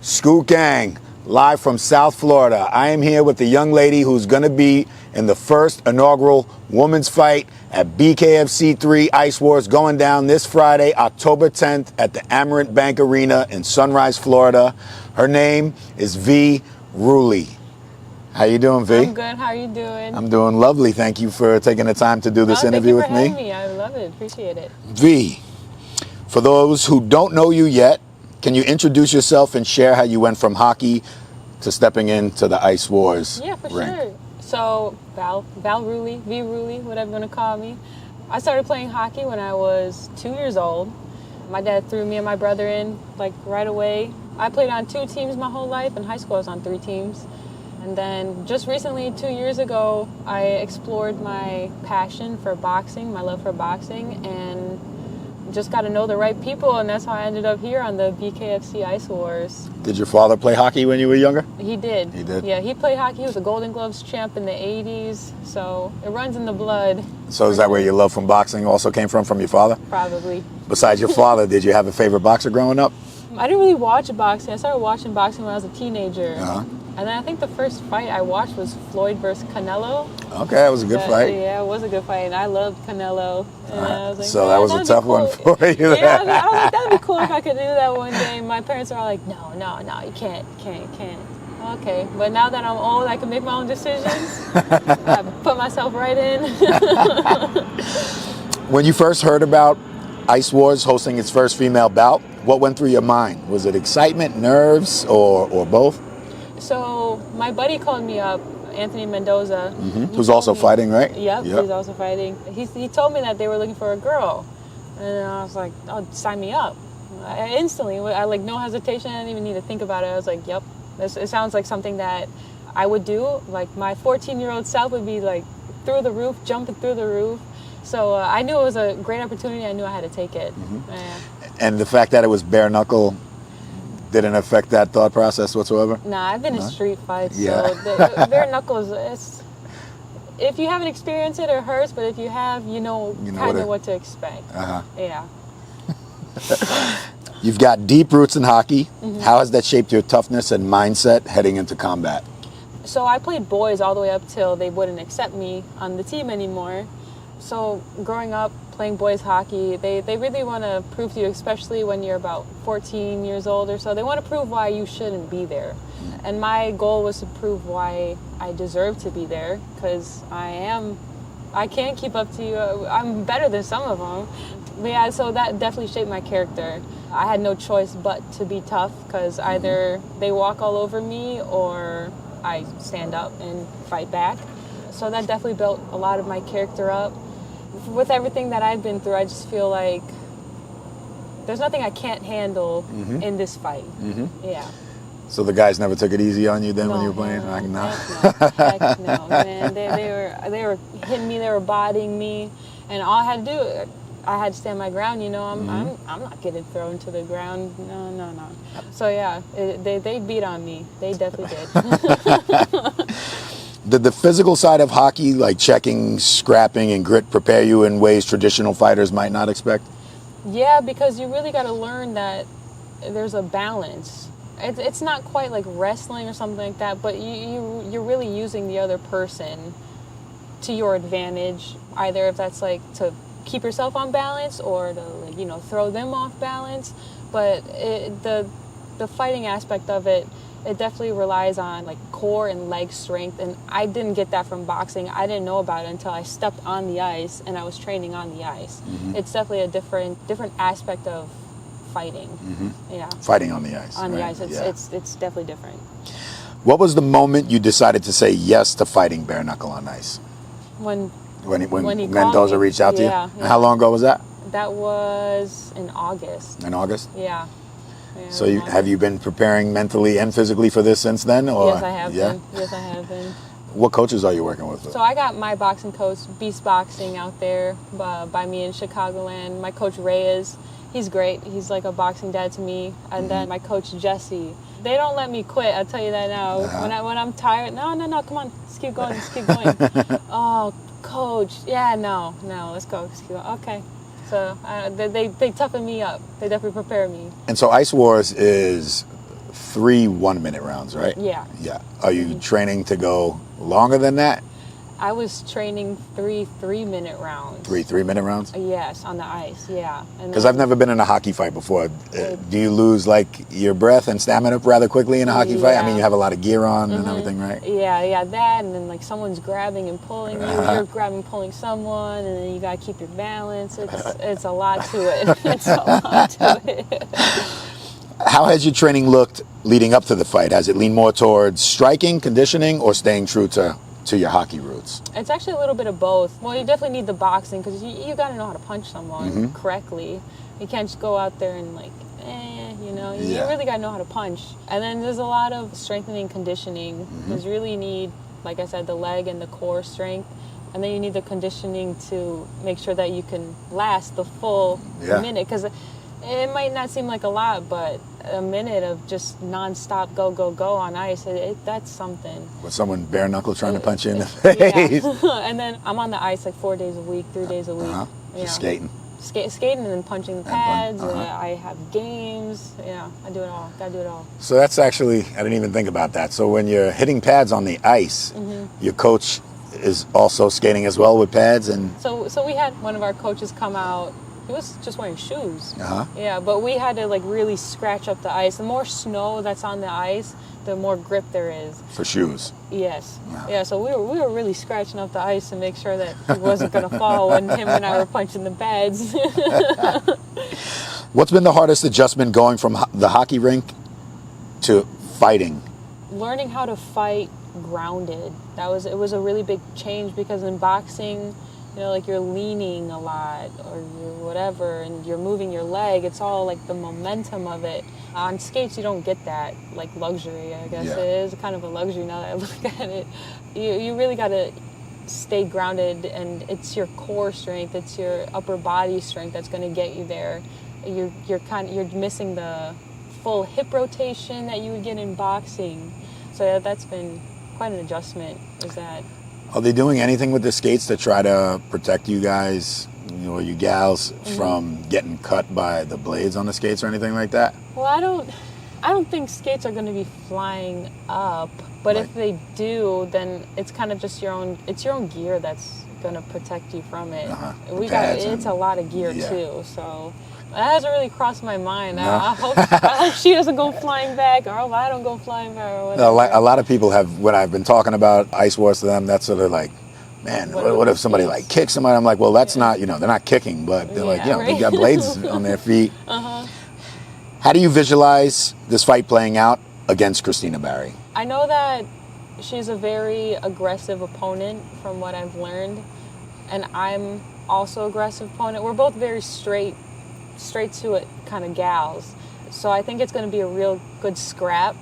Scoot Gang, live from South Florida. I am here with the young lady who's going to be in the first inaugural women's fight at BKFC 3 Ice Wars going down this Friday, October 10th at the Amerant Bank Arena in Sunrise, Florida. Her name is Vee Ruley. How you doing, Vee? I'm good. How are you doing? I'm doing lovely. Thank you for taking the time to do this interview with me. Thank you for having me. I love it. Appreciate it. Vee, for those who don't know you yet, can you introduce yourself and share how you went from hockey to stepping into the Ice Wars Yeah, for ring? sure. So, Vee Ruley, whatever you want to call me. I started playing hockey when I was 2 years old. My dad threw me and my brother in, like, right away. I played on 2 teams my whole life. In high school, I was on 3 teams. And then just recently, 2 years ago, I explored my passion for boxing, my love for boxing, and just got to know the right people, and that's how I ended up here on the BKFC Ice Wars. Did your father play hockey when you were younger? He did. He did? Yeah, he played hockey. He was a Golden Gloves champ in the 80s, so it runs in the blood. So is that where your love from boxing also came from your father? Probably. Besides your father, did you have a favorite boxer growing up? I didn't really watch boxing. I started watching boxing when I was a teenager. Uh-huh. And then I think the first fight I watched was Floyd versus Canelo. Okay, it was a good fight. Yeah, it was a good fight, and I loved Canelo. And I was like, so that was a tough one for you. Yeah, I was like, that'd be cool if I could do that one day. My parents were all like, no, you can't. Okay, but now that I'm old, I can make my own decisions. I put myself right in. When you first heard about Ice Wars hosting its first female bout, what went through your mind? Was it excitement, nerves, or both? So my buddy called me up, Anthony Mendoza. Who's also fighting, right? Yep, he's also fighting. He told me that they were looking for a girl. And I was like, oh, sign me up. Instantly, like no hesitation, I didn't even need to think about it. I was like, yep, it sounds like something that I would do. Like my 14-year-old self would be like through the roof, jumping through the roof. So I knew it was a great opportunity. I knew I had to take it. Yeah. And the fact that it was bare-knuckle didn't affect that thought process whatsoever? Nah, I've been in street fights, Yeah. so the bare-knuckles, if you haven't experienced it, it hurts, but if you have, you know kind of what to expect. Uh-huh. Yeah. You've got deep roots in hockey. How has that shaped your toughness and mindset heading into combat? So I played boys all the way up till they wouldn't accept me on the team anymore. So growing up, playing boys hockey, they really want to prove to you, especially when you're about 14 years old or so, they want to prove why you shouldn't be there. And my goal was to prove why I deserve to be there, because I can't keep up to you. I'm better than some of them. But yeah, so that definitely shaped my character. I had no choice but to be tough, because either they walk all over me or I stand up and fight back. So that definitely built a lot of my character up. With everything that I've been through, I just feel like there's nothing I can't handle in this fight. Yeah. So the guys never took it easy on you then when you were playing? Heck no, man. They were hitting me, they were bodying me, and all I had to do, I had to stand my ground. You know, I'm not getting thrown to the ground. No. So yeah, they beat on me. They definitely did. Did the physical side of hockey, like checking, scrapping, and grit, prepare you in ways traditional fighters might not expect? Yeah, because you really got to learn that there's a balance. It's not quite like wrestling or something like that, but you're really using the other person to your advantage, either if that's like to keep yourself on balance or to, like, you know, throw them off balance. But the fighting aspect of it, it definitely relies on like core and leg strength, and I didn't get that from boxing. I didn't know about it until I stepped on the ice and I was training on the ice. It's definitely a different aspect of fighting. Yeah. Fighting on the ice. On the right? ice, it's definitely different. What was the moment you decided to say yes to fighting bare-knuckle on ice? When he Mendoza reached out to you? Yeah. And how long ago was that? That was in August. In August? Yeah. So have you been preparing mentally and physically for this since then? Or? Yes, I have been. Yes, I have been. What coaches are you working with? So I got my boxing coach, Beast Boxing, out there by me in Chicagoland. My coach, Reyes, he's great. He's like a boxing dad to me. And then my coach, Jesse. They don't let me quit, I'll tell you that now. When I'm tired, no, come on, let's keep going. Oh, coach, yeah, no, let's go. Let's keep going. Okay. So they toughen me up. They definitely prepare me. And so Ice Wars is 3 1-minute rounds, right? Yeah. Yeah. Are you training to go longer than that? I was training 3 3-minute rounds. 3 3-minute rounds? Yes, on the ice, yeah. Because I've never been in a hockey fight before. Do you lose like your breath and stamina rather quickly in a hockey fight? I mean, you have a lot of gear on and everything, right? Yeah, that, and then like someone's grabbing and pulling you, you're grabbing, pulling someone, and then you gotta keep your balance. It's a lot to it. It's a lot to it. How has your training looked leading up to the fight? Has it leaned more towards striking, conditioning, or staying true to your hockey roots? It's actually a little bit of both. Well, you definitely need the boxing because you got to know how to punch someone correctly. You can't just go out there and like, you know, you really got to know how to punch. And then there's a lot of strengthening, conditioning. Because you really need, like I said, the leg and the core strength. And then you need the conditioning to make sure that you can last the full minute. Because it might not seem like a lot, but a minute of just nonstop go, go, go on ice, that's something. With someone bare-knuckle trying to punch you in the face. Yeah. And then I'm on the ice like 4 days a week, 3 days a week. Just skating. Skating and then punching the pads. I have games. Yeah, I do it all. Gotta do it all. So that's actually, I didn't even think about that. So when you're hitting pads on the ice, your coach is also skating as well with pads? And So we had one of our coaches come out. He was just wearing shoes. Yeah, but we had to like really scratch up the ice. The more snow that's on the ice, the more grip there is. For shoes? Yes. Yeah, so we were really scratching up the ice to make sure that it wasn't going to fall when him and I were punching the pads. What's been the hardest adjustment going from the hockey rink to fighting? Learning how to fight grounded. It was a really big change because in boxing, you know, like you're leaning a lot or you're whatever and you're moving your leg. It's all like the momentum of it. On skates, you don't get that like luxury, I guess. It is kind of a luxury now that I look at it. You really got to stay grounded, and it's your core strength, it's your upper body strength that's going to get you there. You're missing the full hip rotation that you would get in boxing. So that's been quite an adjustment, is that. Are they doing anything with the skates to try to protect you guys, or you gals, from getting cut by the blades on the skates or anything like that? Well, I don't think skates are going to be flying up, but if they do, then it's kind of just your own gear that's going to protect you from it. It's a lot of gear too, so that hasn't really crossed my mind. I hope she doesn't go flying back, or I don't go flying back, or whatever. A lot of people have, when I've been talking about Ice Wars to them, that's sort of like, man, what if somebody like kicks somebody? I'm like, well, that's not, they're not kicking, but they're like, they got blades on their feet. How do you visualize this fight playing out against Christina Barry? I know that she's a very aggressive opponent from what I've learned, and I'm also aggressive opponent. We're both very straight to it kind of gals. So I think it's going to be a real good scrap.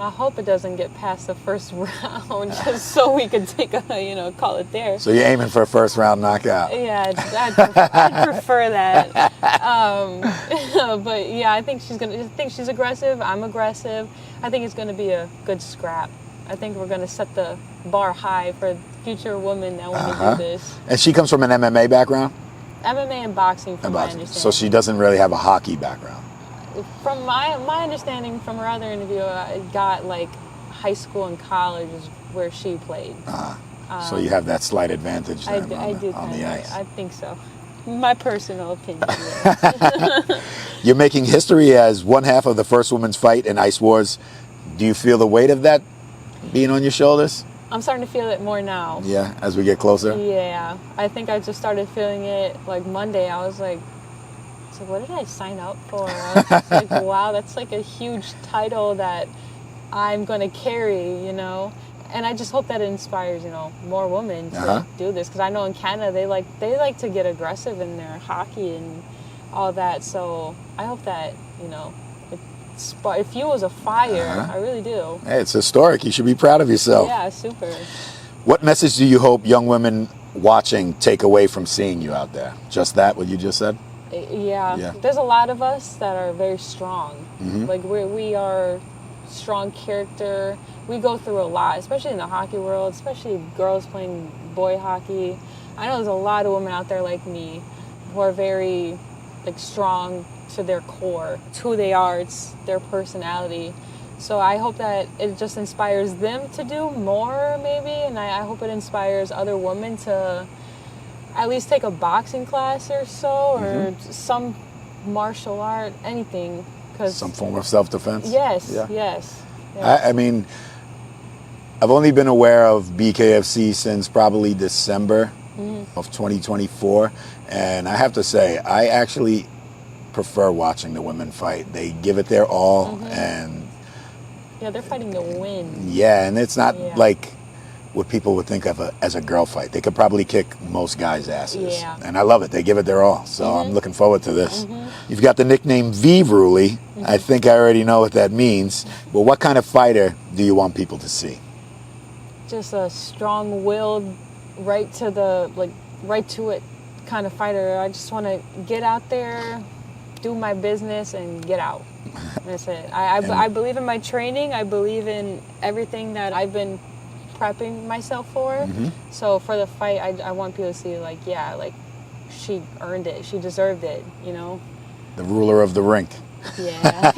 I hope it doesn't get past the first round, just so we can take call it there. So you're aiming for a first round knockout? Yeah, I'd prefer that. But yeah, I think she's aggressive. I'm aggressive. I think it's going to be a good scrap. I think we're going to set the bar high for future women that want to do this. And she comes from an MMA background? MMA and boxing, from my understanding. So she doesn't really have a hockey background? From my understanding from her other interview, I got like high school and college is where she played. So you have that slight advantage then on the ice. I think so. My personal opinion. You're making history as one half of the first women's fight in Ice Wars. Do you feel the weight of that being on your shoulders? I'm starting to feel it more now. Yeah, as we get closer? Yeah. I think I just started feeling it like Monday. I was like, so what did I sign up for? I was just like, wow, that's like a huge title that I'm going to carry, And I just hope that it inspires, more women to do this. Because I know in Canada, they like to get aggressive in their hockey and all that. So I hope that, it fuels a fire. I really do. Hey, it's historic. You should be proud of yourself. Yeah, super. What message do you hope young women watching take away from seeing you out there? Just that, what you just said? Yeah. There's a lot of us that are very strong. Like we are strong character. We go through a lot, especially in the hockey world, especially girls playing boy hockey. I know there's a lot of women out there like me who are very strong to their core. It's who they are. It's their personality. So I hope that it just inspires them to do more, maybe, and I hope it inspires other women to at least take a boxing class or so, or some martial art, anything. Some form of self-defense? Yes, yeah. yes. I mean, I've only been aware of BKFC since probably December of 2024, and I have to say, I actually prefer watching the women fight. They give it their all, and yeah, they're fighting to win. Yeah, and it's not like what people would think of as a girl fight. They could probably kick most guys' asses. Yeah. And I love it. They give it their all. So I'm looking forward to this. You've got the nickname Vee Ruley. I think I already know what that means. But what kind of fighter do you want people to see? Just a strong-willed, right to it kind of fighter. I just want to get out there, do my business, and get out. That's it. I believe in my training. I believe in everything that I've been prepping myself for. So for the fight, I want people to see, like, yeah, like, she earned it. She deserved it, you know? The ruler of the rink. Yeah.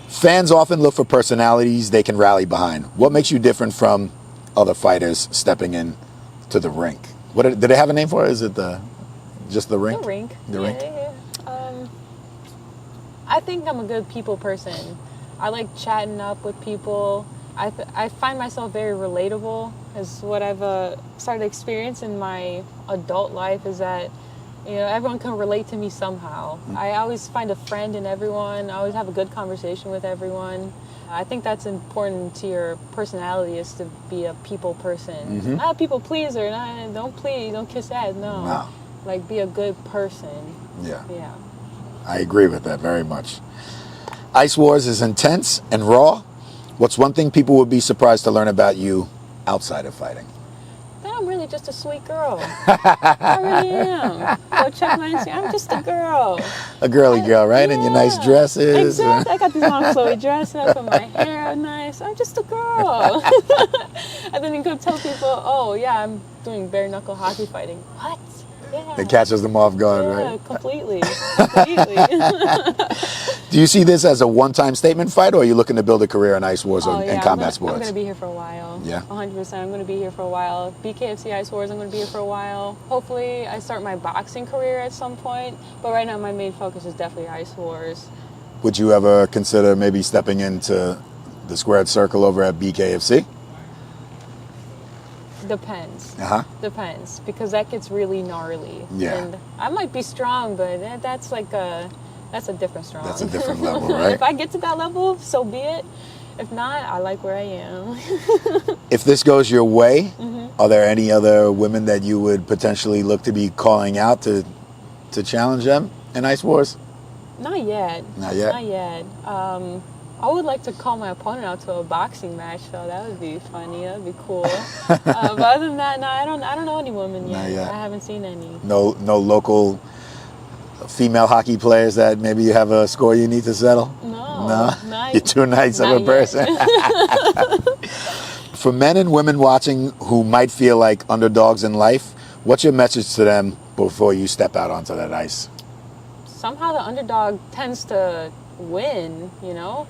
Fans often look for personalities they can rally behind. What makes you different from other fighters stepping in to the rink? Did they have a name for it? Is it just the rink? The rink. The rink? Yeah. I think I'm a good people person. I like chatting up with people. I find myself very relatable, is what I've started to experience in my adult life, is that, you know, everyone can relate to me somehow. I always find a friend in everyone. I always have a good conversation with everyone. I think that's important to your personality, is to be a people person. Not a people pleaser. Don't kiss ass. No. Wow. Like, be a good person. Yeah. Yeah. I agree with that very much. Ice Wars is intense and raw. What's one thing people would be surprised to learn about you outside of fighting? That I'm really just a sweet girl. I really am. Go check my Instagram. I'm just a girl. A girly girl, right? Yeah, in your nice dresses. Exactly. I got these long flowy dresses. I put my hair out nice. I'm just a girl. And then you go tell people, oh, yeah, I'm doing bare-knuckle hockey fighting. What? Yeah. It catches them off guard, right? Yeah, completely. Do you see this as a one-time statement fight, or are you looking to build a career in ice wars and combat sports? I'm going to be here for a while. Yeah? 100%. I'm going to be here for a while. BKFC Ice Wars, I'm going to be here for a while. Hopefully, I start my boxing career at some point. But right now, my main focus is definitely Ice Wars. Would you ever consider maybe stepping into the squared circle over at BKFC? Depends. Depends, because that gets really gnarly. Yeah. And I might be strong, but that's a different strong. That's a different level, right? If I get to that level, so be it. If not, I like where I am. If this goes your way, are there any other women that you would potentially look to be calling out to challenge them in Ice Wars? Not yet. Not yet? Not yet. I would like to call my opponent out to a boxing match, though. That would be funny. That would be cool. But other than that, no, I don't know any women yet. Not yet. I haven't seen any. No local female hockey players that maybe you have a score you need to settle? No. You're too nice of a person. For men and women watching who might feel like underdogs in life, what's your message to them before you step out onto that ice? Somehow the underdog tends to win, you know?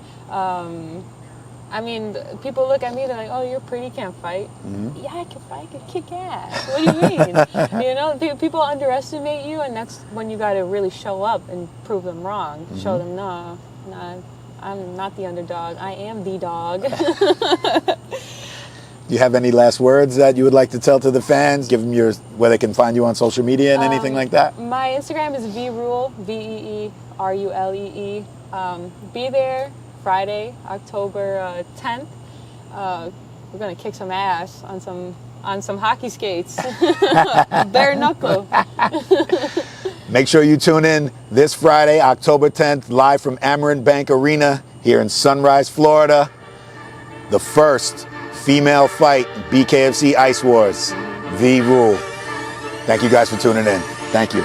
I mean, people look at me, they're like, oh, you're pretty, can't fight. Yeah, I can fight, I can kick ass. What do you mean? You know, people underestimate you, and that's when you got to really show up and prove them wrong. Show them, no, I'm not the underdog. I am the dog. Do you have any last words that you would like to tell to the fans? Give them where they can find you on social media and anything like that? My Instagram is Veerule, Veerullee. Be there Friday, October 10th. We're gonna kick some ass on some hockey skates. Bare-knuckle. Make sure you tune in this Friday, October 10th, live from Amerant Bank Arena here in Sunrise, Florida. The first female fight, BKFC Ice Wars, Vee Ruley. Thank you guys for tuning in. Thank you.